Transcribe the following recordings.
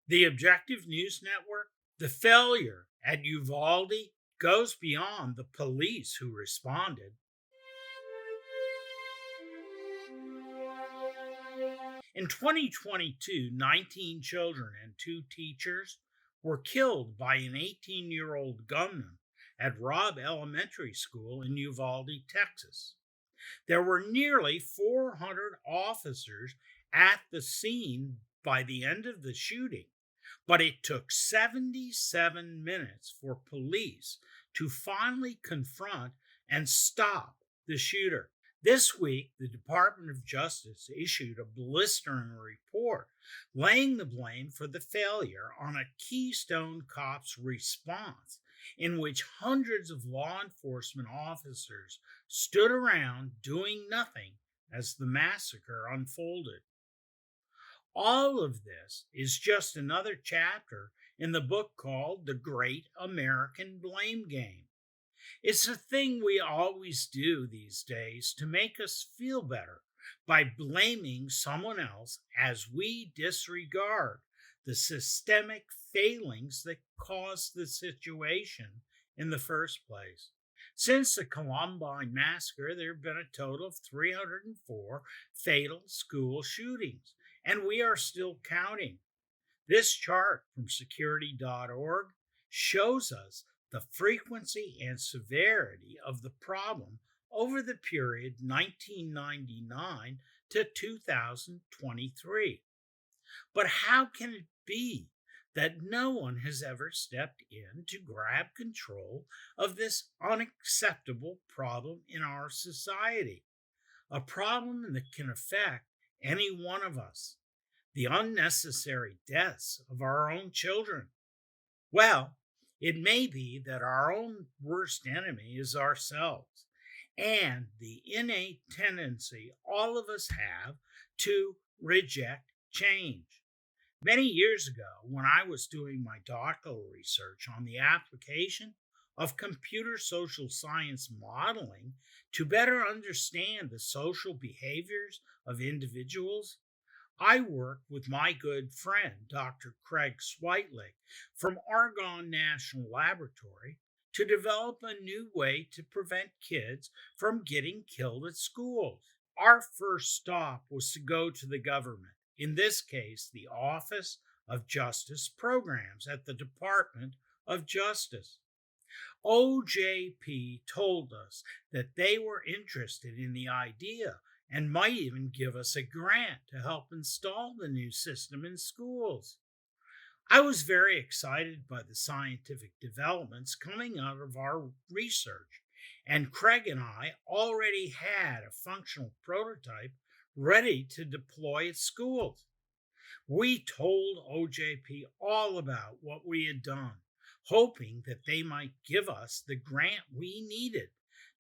The Objective News Network, the failure at Uvalde goes beyond the police who responded. In 2022, 19 children and 2 teachers were killed by an 18-year-old gunman at Robb Elementary School in Uvalde, Texas. There were nearly 400 officers at the scene by the end of the shooting, but it took 77 minutes for police to finally confront and stop the shooter. This week, the Department of Justice issued a blistering report laying the blame for the failure on a Keystone Cops response, in which hundreds of law enforcement officers stood around doing nothing as the massacre unfolded. All of this is just another chapter in the book called The Great American Blame Game. It's a thing we always do these days to make us feel better by blaming someone else as we disregard the systemic failings that caused the situation in the first place. Since the Columbine massacre, there have been a total of 304 fatal school shootings, and we are still counting. This chart from security.org shows us the frequency and severity of the problem over the period 1999 to 2023. But how can it be that no one has ever stepped in to grab control of this unacceptable problem in our society? A problem that can affect any one of us. The unnecessary deaths of our own children. Well, it may be that our own worst enemy is ourselves and the innate tendency all of us have to reject change. Many years ago, when I was doing my doctoral research on the application of computer social science modeling to better understand the social behaviors of individuals, I worked with my good friend, Dr. Craig Switelick from Argonne National Laboratory to develop a new way to prevent kids from getting killed at schools. Our first stop was to go to the government, in this case, the Office of Justice Programs at the Department of Justice. OJP told us that they were interested in the idea and might even give us a grant to help install the new system in schools. I was very excited by the scientific developments coming out of our research, and Craig and I already had a functional prototype ready to deploy at schools. We told OJP all about what we had done, hoping that they might give us the grant we needed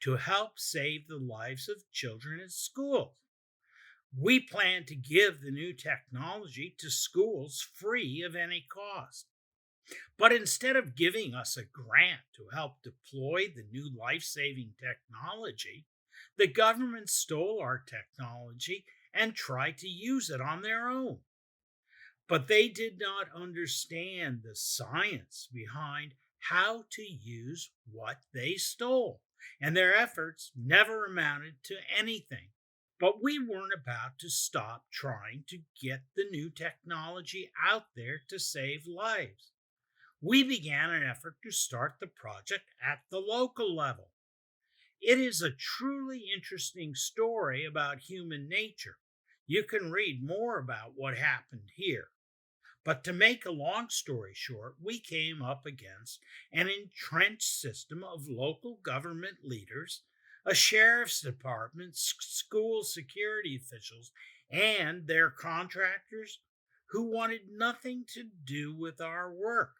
to help save the lives of children at schools. We plan to give the new technology to schools free of any cost. But instead of giving us a grant to help deploy the new life-saving technology, the government stole our technology and tried to use it on their own. But they did not understand the science behind how to use what they stole, and their efforts never amounted to anything. But we weren't about to stop trying to get the new technology out there to save lives. We began an effort to start the project at the local level. It is a truly interesting story about human nature. You can read more about what happened here. But to make a long story short, we came up against an entrenched system of local government leaders, a sheriff's department, school security officials, and their contractors who wanted nothing to do with our work.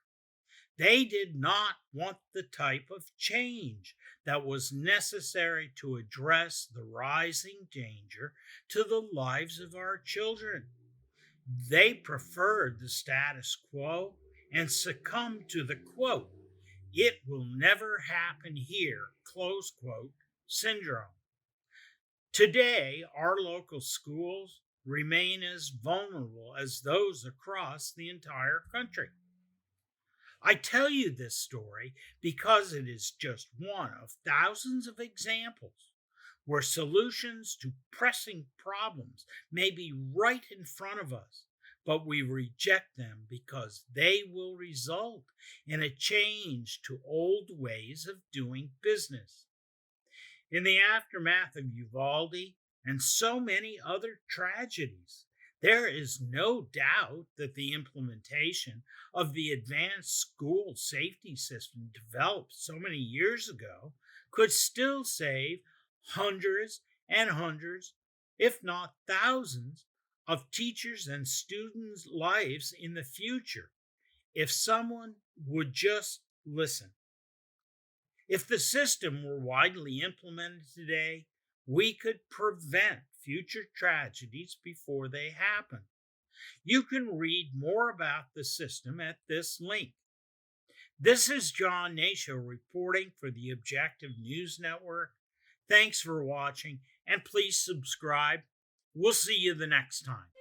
They did not want the type of change that was necessary to address the rising danger to the lives of our children. They preferred the status quo and succumbed to the quote, "It will never happen here," close quote, syndrome. Today, our local schools remain as vulnerable as those across the entire country. I tell you this story because it is just one of thousands of examples where solutions to pressing problems may be right in front of us, but we reject them because they will result in a change to old ways of doing business. In the aftermath of Uvalde and so many other tragedies, there is no doubt that the implementation of the advanced school safety system developed so many years ago could still save hundreds and hundreds, if not thousands, of teachers and students' lives in the future if someone would just listen. If the system were widely implemented today, we could prevent future tragedies before they happen. You can read more about the system at this link. This is John Hnatio reporting for the Objective News Network. Thanks for watching, and please subscribe. We'll see you the next time.